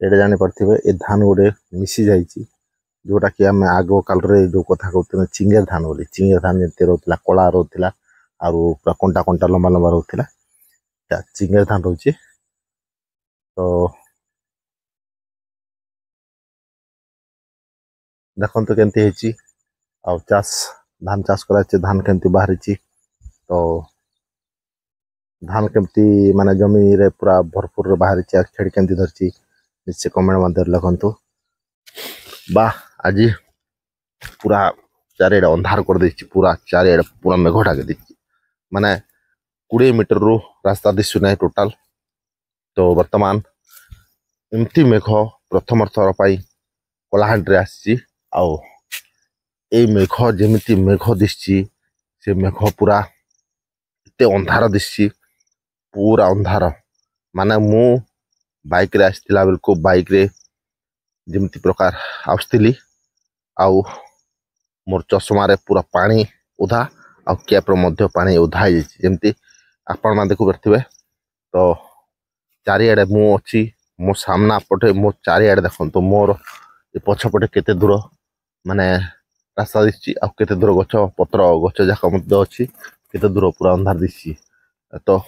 एटा जानी पार्थिबे ए धान गोटे मिसी जाइछि जोटा कि आम आग काल जो कथा कहते चिंगेर धान बोली चिंगेर धान जमी रोला कला रोला आउ पूरा कंटा कंटा लंबा लंबा रोला चिंगेर धान रोचे तो देखते केमती आउ चाष धान चाष कर धान केमती बाहरी तो धान केमती माने जमी रे पूरा भरपूर बाहरी छेड़ केमती धरची निश्चय कमेंट मध्य लिखु बा आज पूरा चारिड़े अंधार कर दे पूरा चारिड़े पूरा मेघ ढाकी दे माने 20 मीटर रु रास्ता दिशु ना टोटाल तो वर्तमान एमती मेघ प्रथम थर पर कलाहांडी आसी आउ ए मेघ जमीती मेघ दिशि से मेघ पूरा एते अंधार दिशि पूरा अंधार माने मु बाइक रे आसतिला बेलको बाइक रे जमती प्रकार आउली आउ मोर चश्मा रे पूरा पानी उधा आउ कैप रो मध्य पानी उधा जमती आपण मा देखु परथिबे तो चारिआडे मु अछि मो सामना पटे मो चारिआडे देखंतो मोर ए पछपटे केते दूर माने रास्ता दिसछि आ केते दूर गछ पत्र गछ जाक मध्य अछि केते दूर पूरा अंधार दिसछि तो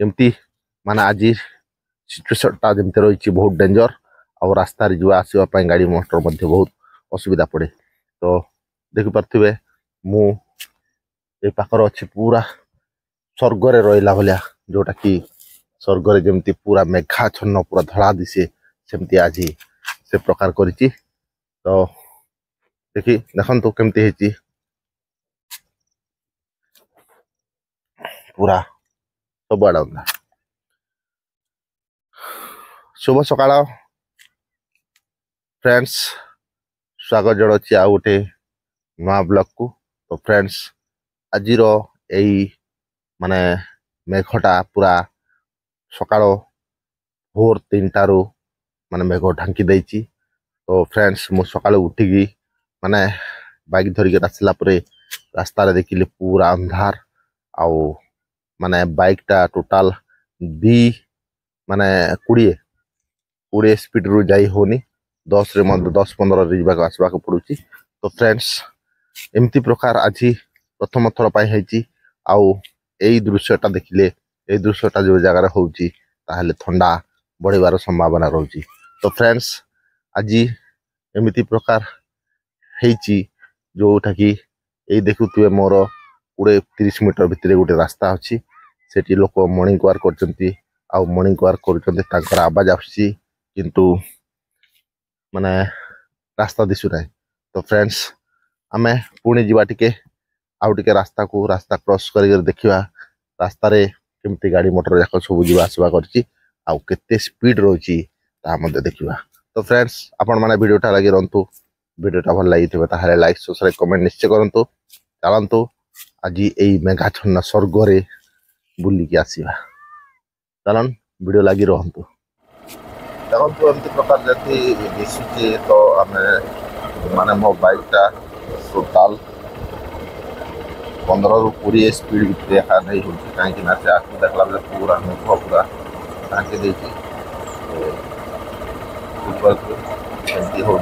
एमती माने आज सिचुएशन ता जमते रही बहुत डेंजर और रास्ता रे जुआ आसीबा पई गाड़ी मोटर मध्य बहुत असुविधा पड़े तो देखि परथिबे मु ए पाकर अछि पूरा स्वर्ग रे रहिला भलिया जोटा कि स्वर्ग रे जमती पूरा मेघाच्छन्न पूरा धड़ा दिसे सेमती आज से प्रकार करिछि तो देखि देखंतु केमती हेछि पूरा सब आड़ अंधार। शुभ सकाळ फ्रेंड्स स्वागत जणाउछि आ गोटे नवा ब्लॉग को तो फ्रेंड्स आज यही माने मेघटा पूरा सकाळ भोर 3टा रु माने मेघ ढांकी देछि तो फ्रेंड्स मु सकाळ उठिकी माने बाइक धरिक आसला परे रास्ता रे देखिले पूरा अंधार आउ माने बाइक टा टोटाल बी माने 20 स्पीड रु जाई होनी 10 रे 10-15 रे जाक आसबा को पड़ुची तो फ्रेंड्स एमती प्रकार आज प्रथम थर पाई हेची आउ एई दृश्यटा देखिले एई दृश्यटा जो जगह रे होउची ताहले ठंडा बढ़िबार संभावना रहउची तो फ्रेंड्स आज एमती प्रकार हेची जोटा कि एई देखुतुए मोर 20-30 मीटर भितरे गोटे रास्ता अछि सेठी लोक मॉर्निंग वॉक करचंती आउ मॉर्निंग वॉक करचंती तांकर आवाज आछि किंतु माने रास्ता दिसु नै तो फ्रेंड्स आमे पुणी जीवा टिके आउ टिके रास्ता क्रॉस कर देखिबा रास्ता रे केमती गाड़ी मोटर जाक सब जीवा आसबा करची आउ केते स्पीड रहउची ता मते देखिबा तो फ्रेंड्स आपण माने वीडियोटा लागि रंतु वीडियोटा भल लागिथिबा ताहाले लाइक सब्सक्राइब कमेंट निश्चय करंतु चलंतु आज एई मेघाच्छन्न स्वर्ग रे बुली के आसीबा चलन वीडियो लागि रहंतु देखंतु एमती प्रकार जति दिसुची तो आमे माने मो बाइकटा टोटाल 15 रु 20 स्पीड भितरे हा नहीं होची काहे ना से आखु देखला बेले पूरा मेघ पूरा ढांकी देची ऊपर एमती हो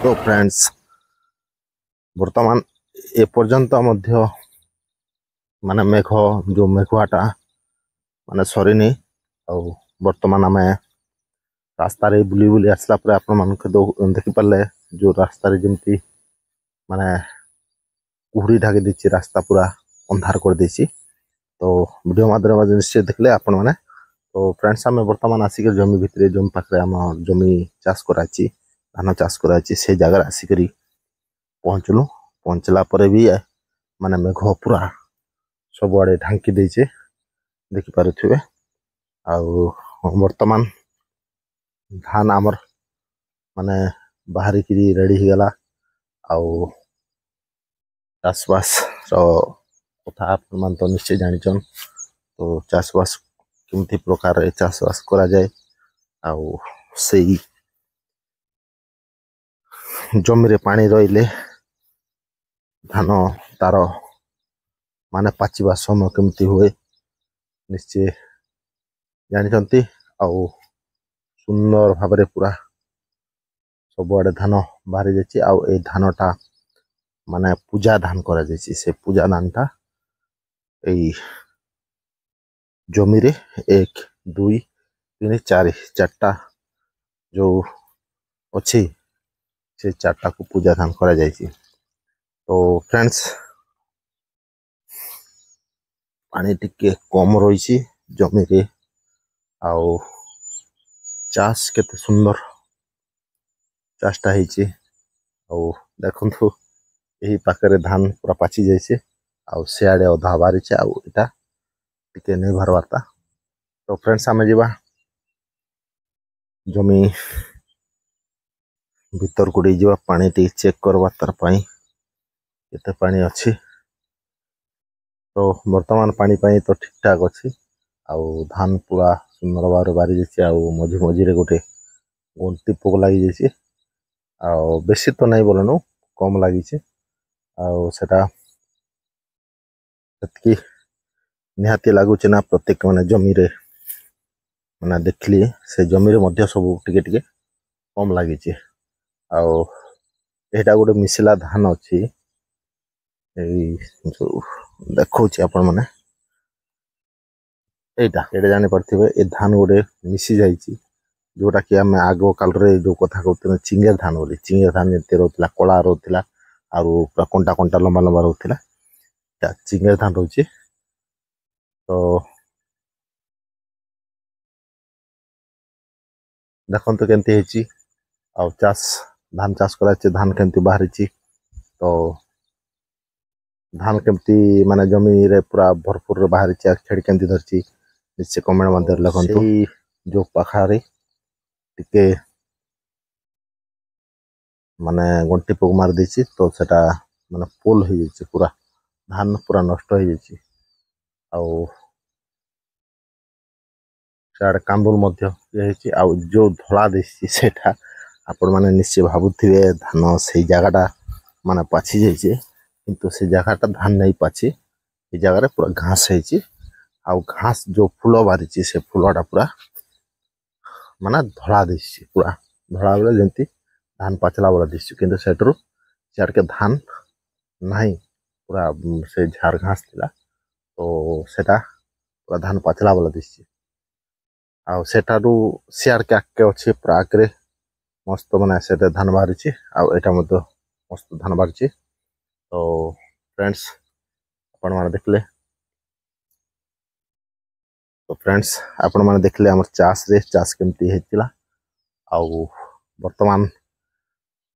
तो फ्रेंड्स वर्तमान ए पर्यंत मध्य माने मेघ जो मेघुआटा माने सरीनी और वर्तमान आम रास्ता रे बुली बुली आसला पर आपण मान देखि पारे जो रास्ता रे जमती माने कुहुड़ी ढाकी देछि रास्ता पूरा अंधार कर देछि तो वीडियो माध्यम निश्चय देखले आपण माने तो फ्रेंड्स आम वर्तमान आसिक जमी भितर जमी पाखे आम जमी चाष कराची धान चाष कराई से जगह आसिक पहुँचलु पहुँचला पर भी माने मेघ पूरा सबुआड़े ढांकी देचे देखिपे वर्तमान धान आमर माने बाहरिक रेडी हो गला आउ चाषबास कथा आप तो निश्चय जानिछन तो चाषबास केमती प्रकार चाषबास करा जाए आउ सेई जमी रे पानी रहिले धान तार माने पाचिबा समय केमती हुए निश्चय जानिछंती आउ सुंदर भाव पूरा सबुआड़े धान बाहरी जाइए आउ ए धानटा माने पूजा धान करा जाइए से पूजा धानटा एई जमी रे 1 2 3 4 चारटा जो अच्छी से चारटा को पूजा धान करा जाइए। तो फ्रेंड्स पानी टिके कम रही जमी रे आउ चाष केते सुंदर चाषटा होइए आउ देखंतु यही पाखे धान पूरा पाची जाइए आउ सियाड़े अधा बाहरी आउ इटा टिके नहीं भरवाता। तो फ्रेंड्स आम जा जमी भीतर को जा पानी टी चेक करवा तार केते पानी अच्छी तो वर्तमान पानी तो ठीक ठाक अच्छी आउ धान पूरा सुंदर भाव बारी जाइए आउ मझी मझी रे गोटे गंटी पोक लगी जाइए आउ बेसी तो नहीं बोलनु कम लगी आउ सेटा निहाती लगुच ना प्रत्येक मैंने जमी रे मैंने देखली से जमी रे सब टिके टिके कम लगी आउ एटा गोटे मिसिला धान अच्छी जो देखा आपण मैंने यहाँ जानी पारे ए धान गोटे मिसी जाइए जोटा कि आम आग काल जो कथा कहते चिंगेर धान बोली चिंगेर धान जमी रोला कला रोला आउ पूरा कंटा कंटा लंबा लंबा रोला चिंगेर धान रोचे। तो देखते केमती आउ चाष धान चाष कर धान केमती बाहरी तो धान केमती माने जमी रे पूरा भरपूर बाहरी छेड़ केमती धरची निश्चय कमेंट मध्य लिखंतु जो पाखारे टिके माने गंटी पोक मार देछि तो सेटा माने पोल हो जाइए पूरा धान पूरा नष्ट हो जाइए आउ साड़ कांदुल मध्य ये आउ जो धला देछि सेटा आपण माने निश्चय भाबुथिबे धान से जगहटा माने पाछि जाइए किंतु से जगहटा धान नहीं पाछि ए जगह पूरा घास है आउ घास जो फूल बाहरी से फूलटा पूरा माने धला देछि पूरा धला बेले जंती धान पाचला वाला दिशु किंतु सेटरू सियाड़ के धान नहीं पूरा से झार घास थिला तो सेटा पूरा धान पाचला वाला दिशि आउ सेटारू सियाड़ के आके अच्छे पूरा आगे मस्त माने सेटा धान बाहरी आउ एटा मध्य मस्त धान बाहरी। तो फ्रेंड्स आपण माने देखले तो फ्रेंड्स आपण माने देखले हमर चाष केमती हेतिला आउ वर्तमान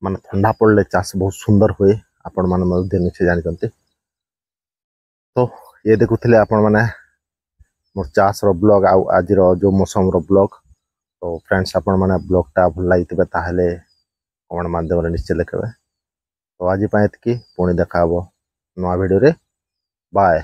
माने ठंडा पड़े चाष बहुत सुंदर हुए आपण माने निश्चय जानते। तो ये देखुले आपण माने मोर चाष रो ब्लॉग आउ आज जो मौसम रो ब्लॉग। तो फ्रेंड्स आपण माने ब्लॉगटा भल लगी ताहले कमेंट माध्यम निश्चय लिखे। तो आज एतकी पुणी देखा नुआ वीडियो रे बाय।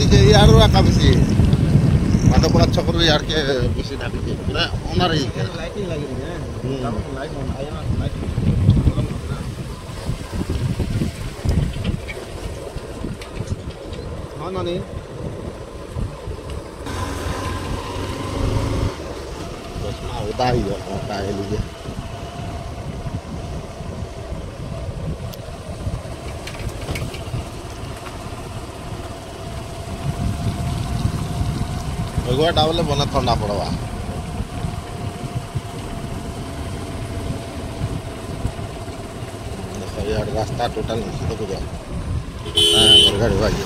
ଯେ ଇଆଡ଼ୁ ଆକା ବେଶୀ ମାଧବପଡ଼ା ଛକରୁ ଇଆଡ଼କେ ବେଶୀ ଢାବିଛି ପୁରା ଅନାର ହେଇଛି ଲାଇଟିଂ ଲାଗିନି ଲାଇଟ୍ ହଁ ନାନୀ ଚଷମା ଓଦା ହେଇଯିବ ଓଦା ହେଇଲି ଯେ ମେଘୁଆଟା ବୋଲେ ବନେ ଥଣ୍ଡା ପଡ଼ବା ଇଆଡ଼େ ରାସ୍ତା ଟୋଟାଲ ନିଶ୍ଚିତ କରିବା ଗାଡ଼ି ବାଜି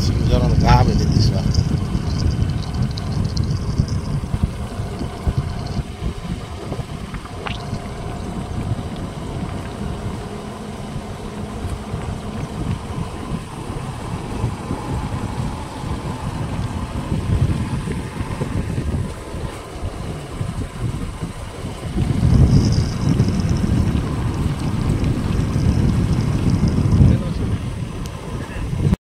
सिंजर गाँ में दिशा